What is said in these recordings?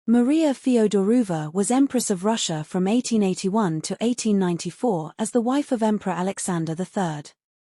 Maria Feodorovna was Empress of Russia from 1881 to 1894 as the wife of Emperor Alexander III.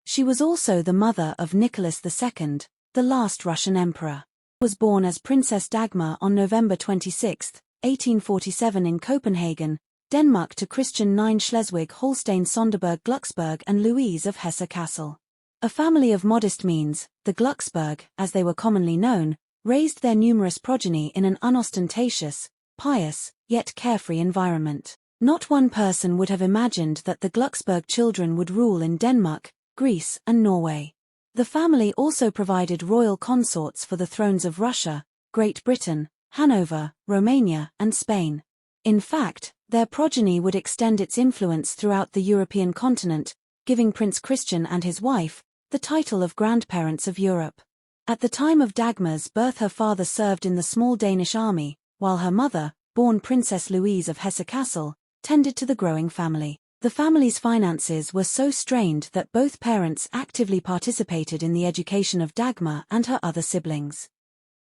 She was also the mother of Nicholas II, the last Russian emperor. Was born as Princess Dagmar on November 26, 1847 in Copenhagen, Denmark to Christian IX Schleswig-Holstein-Sonderburg-Glucksburg and Louise of Hesse-Kassel. A family of modest means, the Glucksburg, as they were commonly known, raised their numerous progeny in an unostentatious, pious, yet carefree environment. Not one person would have imagined that the Glucksburg children would rule in Denmark, Greece, and Norway. The family also provided royal consorts for the thrones of Russia, Great Britain, Hanover, Romania, and Spain. In fact, their progeny would extend its influence throughout the European continent, giving Prince Christian and his wife the title of grandparents of Europe. At the time of Dagmar's birth, her father served in the small Danish army, while her mother, born Princess Louise of Hesse-Kassel, tended to the growing family. The family's finances were so strained that both parents actively participated in the education of Dagmar and her other siblings.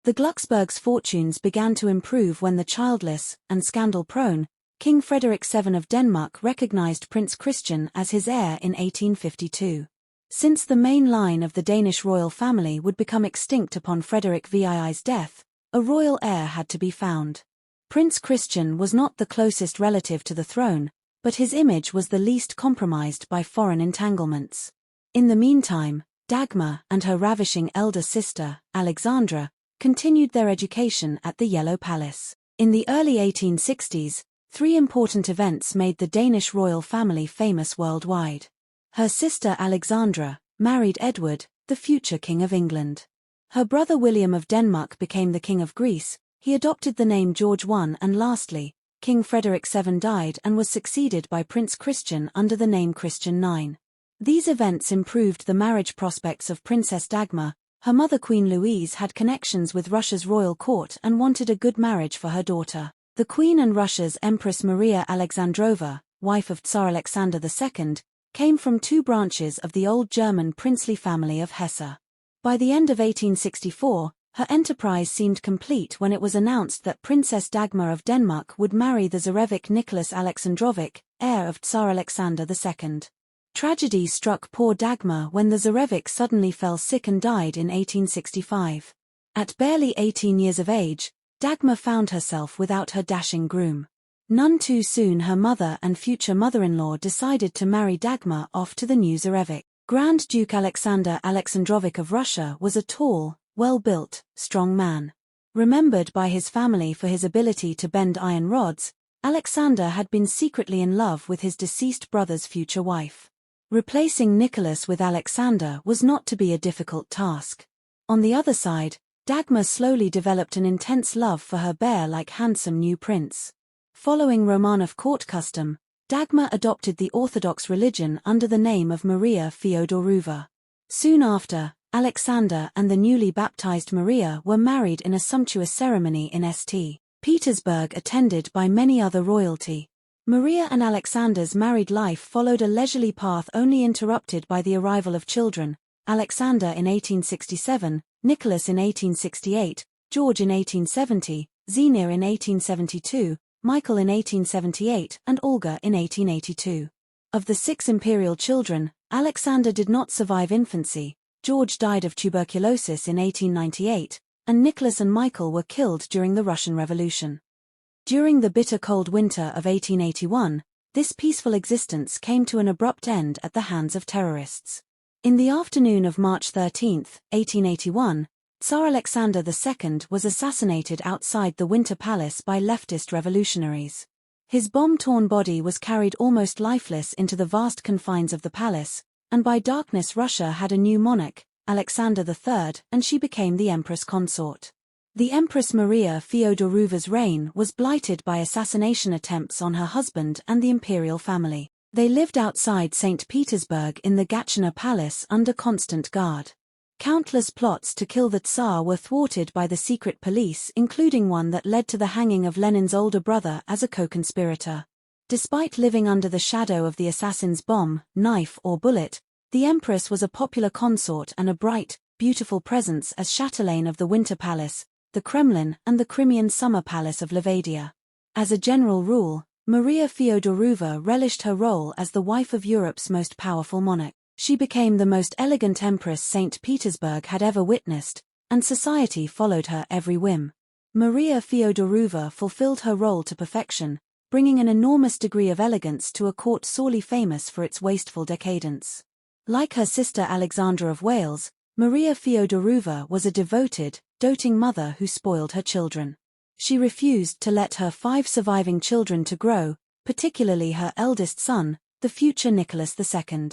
The Glucksburgs' fortunes began to improve when the childless, and scandal-prone, King Frederick VII of Denmark recognized Prince Christian as his heir in 1852. Since the main line of the Danish royal family would become extinct upon Frederick VII's death, a royal heir had to be found. Prince Christian was not the closest relative to the throne, but his image was the least compromised by foreign entanglements. In the meantime, Dagmar and her ravishing elder sister, Alexandra, continued their education at the Yellow Palace. In the early 1860s, three important events made the Danish royal family famous worldwide. Her sister Alexandra married Edward, the future King of England. Her brother William of Denmark became the King of Greece, he adopted the name George I, and lastly, King Frederick VII died and was succeeded by Prince Christian under the name Christian IX. These events improved the marriage prospects of Princess Dagmar. Her mother Queen Louise had connections with Russia's royal court and wanted a good marriage for her daughter. The Queen and Russia's Empress Maria Alexandrova, wife of Tsar Alexander II, came from two branches of the old German princely family of Hesse. By the end of 1864, her enterprise seemed complete when it was announced that Princess Dagmar of Denmark would marry the Tsarevich Nicholas Alexandrovich, heir of Tsar Alexander II. Tragedy struck poor Dagmar when the Tsarevich suddenly fell sick and died in 1865. At barely 18 years of age, Dagmar found herself without her dashing groom. None too soon her mother and future mother-in-law decided to marry Dagmar off to the new Tsarevich. Grand Duke Alexander Alexandrovich of Russia was a tall, well-built, strong man. Remembered by his family for his ability to bend iron rods, Alexander had been secretly in love with his deceased brother's future wife. Replacing Nicholas with Alexander was not to be a difficult task. On the other side, Dagmar slowly developed an intense love for her bear-like handsome new prince. Following Romanov court custom, Dagmar adopted the Orthodox religion under the name of Maria Feodorovna. Soon after, Alexander and the newly baptized Maria were married in a sumptuous ceremony in St. Petersburg attended by many other royalty. Maria and Alexander's married life followed a leisurely path only interrupted by the arrival of children, Alexander in 1867, Nicholas in 1868, George in 1870, Xenia in 1872, Michael in 1878 and Olga in 1882. Of the 6 imperial children, Alexander did not survive infancy, George died of tuberculosis in 1898, and Nicholas and Michael were killed during the Russian Revolution. During the bitter cold winter of 1881, this peaceful existence came to an abrupt end at the hands of terrorists. In the afternoon of March 13, 1881, Tsar Alexander II was assassinated outside the Winter Palace by leftist revolutionaries. His bomb-torn body was carried almost lifeless into the vast confines of the palace, and by darkness Russia had a new monarch, Alexander III, and she became the Empress consort. The Empress Maria Feodorovna's reign was blighted by assassination attempts on her husband and the imperial family. They lived outside St. Petersburg in the Gatchina Palace under constant guard. Countless plots to kill the Tsar were thwarted by the secret police, including one that led to the hanging of Lenin's older brother as a co-conspirator. Despite living under the shadow of the assassin's bomb, knife or bullet, the Empress was a popular consort and a bright, beautiful presence as chatelaine of the Winter Palace, the Kremlin and the Crimean Summer Palace of Livadia. As a general rule, Maria Feodorovna relished her role as the wife of Europe's most powerful monarch. She became the most elegant empress St. Petersburg had ever witnessed, and society followed her every whim. Maria Feodorovna fulfilled her role to perfection, bringing an enormous degree of elegance to a court sorely famous for its wasteful decadence. Like her sister Alexandra of Wales, Maria Feodorovna was a devoted, doting mother who spoiled her children. She refused to let her 5 surviving children to grow, particularly her eldest son, the future Nicholas II.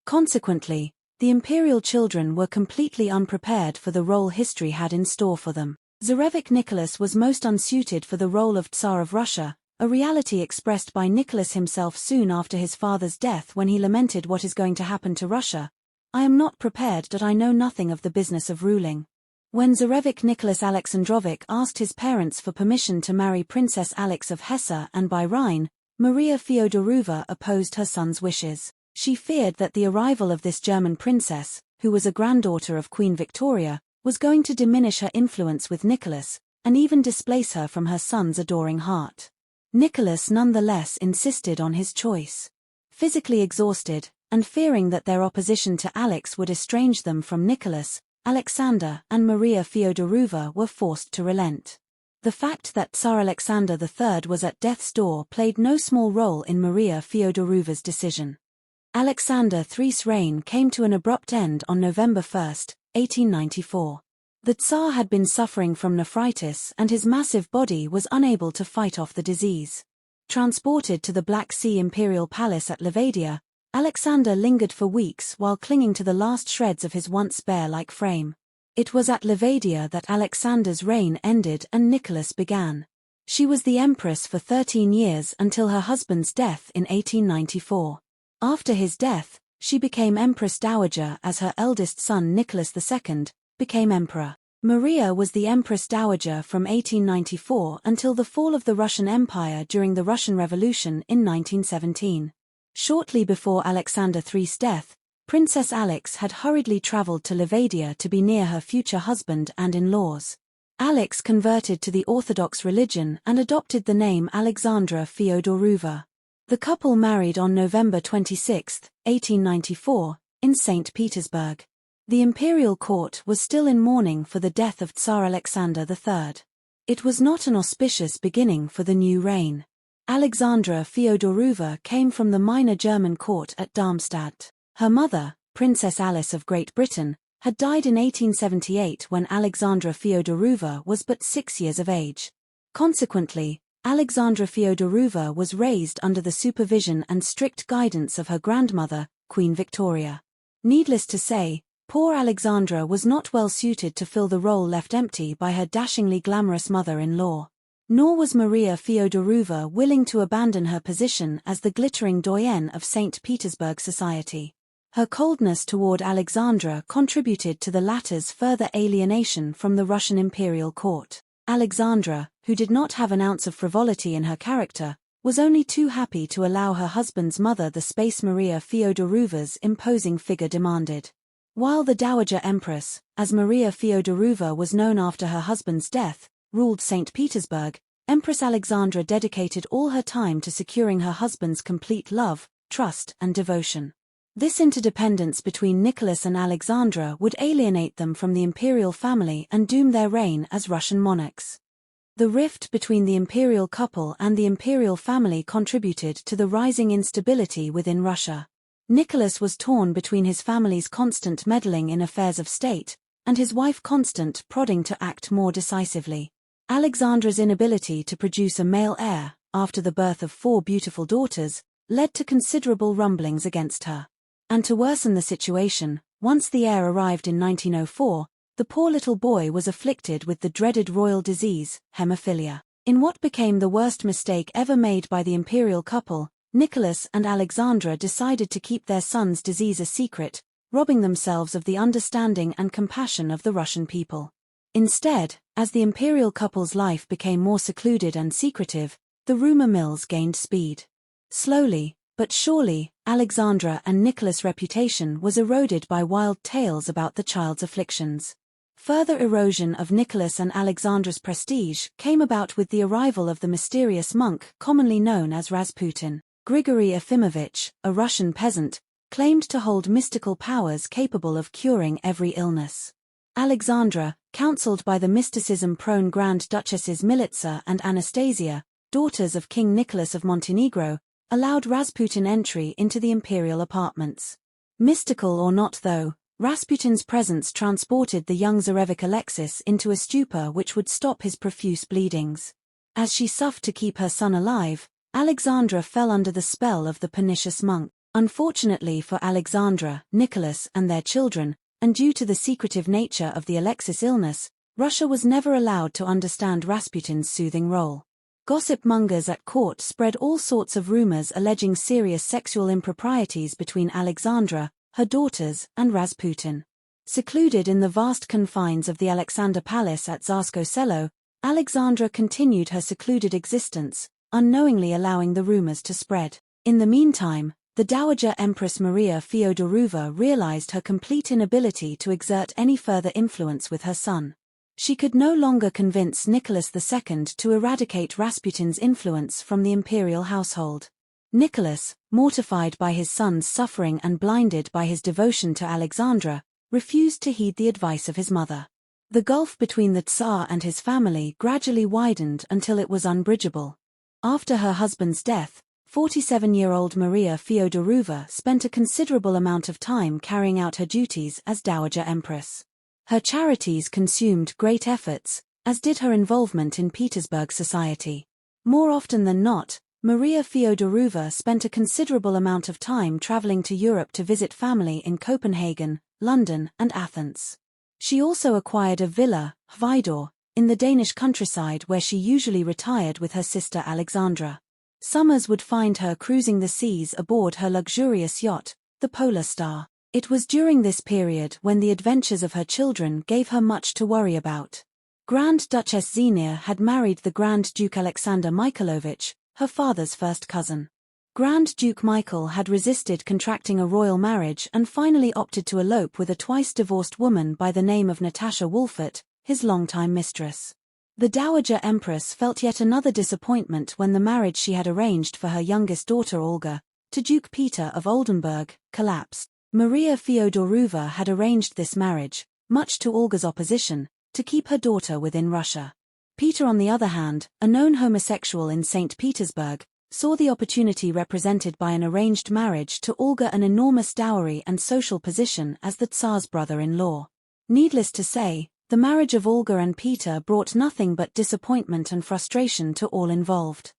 Consequently, the imperial children were completely unprepared for the role history had in store for them. Tsarevich Nicholas was most unsuited for the role of Tsar of Russia, a reality expressed by Nicholas himself soon after his father's death when he lamented what is going to happen to Russia. I am not prepared that I know nothing of the business of ruling. When Tsarevich Nicholas Alexandrovich asked his parents for permission to marry Princess Alex of Hesse and by Rhine, Maria Feodorovna opposed her son's wishes. She feared that the arrival of this German princess, who was a granddaughter of Queen Victoria, was going to diminish her influence with Nicholas, and even displace her from her son's adoring heart. Nicholas nonetheless insisted on his choice. Physically exhausted, and fearing that their opposition to Alex would estrange them from Nicholas, Alexander and Maria Feodorovna were forced to relent. The fact that Tsar Alexander III was at death's door played no small role in Maria Feodorovna's decision. Alexander III's reign came to an abrupt end on November 1, 1894. The Tsar had been suffering from nephritis and his massive body was unable to fight off the disease. Transported to the Black Sea Imperial Palace at Livadia, Alexander lingered for weeks while clinging to the last shreds of his once bear-like frame. It was at Livadia that Alexander's reign ended and Nicholas began. She was the empress for 13 years until her husband's death in 1894. After his death, she became Empress Dowager as her eldest son Nicholas II became emperor. Maria was the Empress Dowager from 1894 until the fall of the Russian Empire during the Russian Revolution in 1917. Shortly before Alexander III's death, Princess Alex had hurriedly traveled to Livadia to be near her future husband and in-laws. Alex converted to the Orthodox religion and adopted the name Alexandra Feodorovna. The couple married on November 26, 1894, in St. Petersburg. The imperial court was still in mourning for the death of Tsar Alexander III. It was not an auspicious beginning for the new reign. Alexandra Feodorovna came from the minor German court at Darmstadt. Her mother, Princess Alice of Great Britain, had died in 1878 when Alexandra Feodorovna was but 6 years of age. Consequently, Alexandra Feodorovna was raised under the supervision and strict guidance of her grandmother, Queen Victoria. Needless to say, poor Alexandra was not well suited to fill the role left empty by her dashingly glamorous mother-in-law. Nor was Maria Feodorovna willing to abandon her position as the glittering doyenne of St. Petersburg society. Her coldness toward Alexandra contributed to the latter's further alienation from the Russian imperial court. Alexandra, who did not have an ounce of frivolity in her character, was only too happy to allow her husband's mother the space Maria Feodorovna's imposing figure demanded. While the Dowager Empress, as Maria Feodorovna was known after her husband's death, ruled St. Petersburg, Empress Alexandra dedicated all her time to securing her husband's complete love, trust, and devotion. This interdependence between Nicholas and Alexandra would alienate them from the imperial family and doom their reign as Russian monarchs. The rift between the imperial couple and the imperial family contributed to the rising instability within Russia. Nicholas was torn between his family's constant meddling in affairs of state, and his wife constant prodding to act more decisively. Alexandra's inability to produce a male heir, after the birth of 4 beautiful daughters, led to considerable rumblings against her. And to worsen the situation, once the heir arrived in 1904, the poor little boy was afflicted with the dreaded royal disease, hemophilia. In what became the worst mistake ever made by the imperial couple, Nicholas and Alexandra decided to keep their son's disease a secret, robbing themselves of the understanding and compassion of the Russian people. Instead, as the imperial couple's life became more secluded and secretive, the rumor mills gained speed. Slowly, but surely, Alexandra and Nicholas' reputation was eroded by wild tales about the child's afflictions. Further erosion of Nicholas and Alexandra's prestige came about with the arrival of the mysterious monk commonly known as Rasputin. Grigory Efimovich, a Russian peasant, claimed to hold mystical powers capable of curing every illness. Alexandra, counseled by the mysticism-prone Grand Duchesses Militsa and Anastasia, daughters of King Nicholas of Montenegro, allowed Rasputin entry into the imperial apartments. Mystical or not though, Rasputin's presence transported the young Tsarevic Alexis into a stupor which would stop his profuse bleedings. As she suffered to keep her son alive, Alexandra fell under the spell of the pernicious monk. Unfortunately for Alexandra, Nicholas, and their children, and due to the secretive nature of the Alexis illness, Russia was never allowed to understand Rasputin's soothing role. Gossip mongers at court spread all sorts of rumors alleging serious sexual improprieties between Alexandra, her daughters, and Rasputin. Secluded in the vast confines of the Alexander Palace at Tsarskoye Selo, Alexandra continued her secluded existence, unknowingly allowing the rumors to spread. In the meantime, the Dowager Empress Maria Feodorovna realized her complete inability to exert any further influence with her son. She could no longer convince Nicholas II to eradicate Rasputin's influence from the imperial household. Nicholas, mortified by his son's suffering and blinded by his devotion to Alexandra, refused to heed the advice of his mother. The gulf between the Tsar and his family gradually widened until it was unbridgeable. After her husband's death, 47-year-old Maria Feodorovna spent a considerable amount of time carrying out her duties as Dowager Empress. Her charities consumed great efforts, as did her involvement in Petersburg society. More often than not, Maria Feodorovna spent a considerable amount of time traveling to Europe to visit family in Copenhagen, London, and Athens. She also acquired a villa, Hvidor, in the Danish countryside where she usually retired with her sister Alexandra. Summers would find her cruising the seas aboard her luxurious yacht, the Polar Star. It was during this period when the adventures of her children gave her much to worry about. Grand Duchess Xenia had married the Grand Duke Alexander Mikhailovich, her father's first cousin. Grand Duke Michael had resisted contracting a royal marriage and finally opted to elope with a twice-divorced woman by the name of Natasha Wolfert, his longtime mistress. The Dowager Empress felt yet another disappointment when the marriage she had arranged for her youngest daughter Olga, to Duke Peter of Oldenburg, collapsed. Maria Feodorovna had arranged this marriage, much to Olga's opposition, to keep her daughter within Russia. Peter, on the other hand, a known homosexual in St. Petersburg, saw the opportunity represented by an arranged marriage to Olga an enormous dowry and social position as the Tsar's brother-in-law. Needless to say, the marriage of Olga and Peter brought nothing but disappointment and frustration to all involved.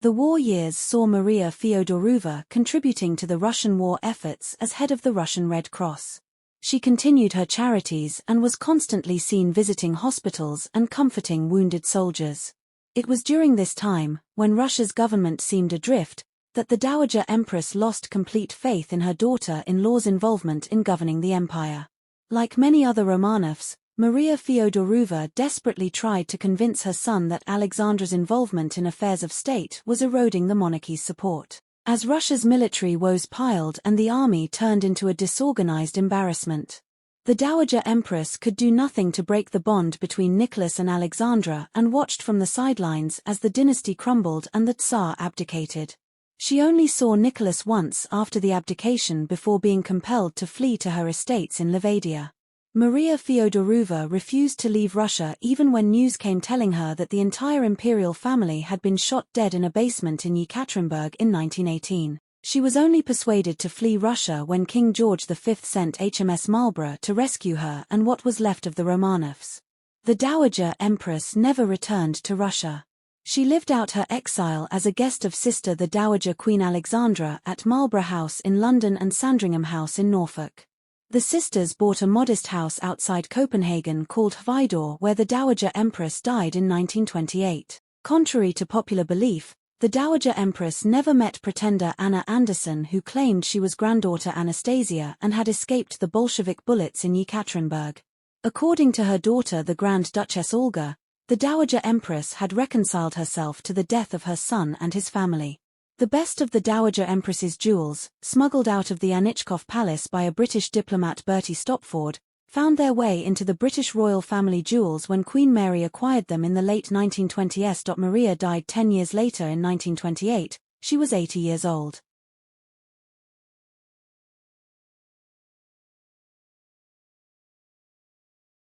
The war years saw Maria Feodorovna contributing to the Russian war efforts as head of the Russian Red Cross. She continued her charities and was constantly seen visiting hospitals and comforting wounded soldiers. It was during this time, when Russia's government seemed adrift, that the Dowager Empress lost complete faith in her daughter-in-law's involvement in governing the empire. Like many other Romanovs, Maria Feodorovna desperately tried to convince her son that Alexandra's involvement in affairs of state was eroding the monarchy's support. As Russia's military woes piled and the army turned into a disorganized embarrassment, the Dowager Empress could do nothing to break the bond between Nicholas and Alexandra and watched from the sidelines as the dynasty crumbled and the Tsar abdicated. She only saw Nicholas once after the abdication before being compelled to flee to her estates in Livadia. Maria Feodorovna refused to leave Russia even when news came telling her that the entire imperial family had been shot dead in a basement in Yekaterinburg in 1918. She was only persuaded to flee Russia when King George V sent HMS Marlborough to rescue her and what was left of the Romanovs. The Dowager Empress never returned to Russia. She lived out her exile as a guest of sister the Dowager Queen Alexandra at Marlborough House in London and Sandringham House in Norfolk. The sisters bought a modest house outside Copenhagen called Hvidor where the Dowager Empress died in 1928. Contrary to popular belief, the Dowager Empress never met pretender Anna Anderson, who claimed she was granddaughter Anastasia and had escaped the Bolshevik bullets in Yekaterinburg. According to her daughter the Grand Duchess Olga, the Dowager Empress had reconciled herself to the death of her son and his family. The best of the Dowager Empress's jewels, smuggled out of the Anichkov Palace by a British diplomat Bertie Stopford, found their way into the British royal family jewels when Queen Mary acquired them in the late 1920s. Maria died 10 years later in 1928, she was 80 years old.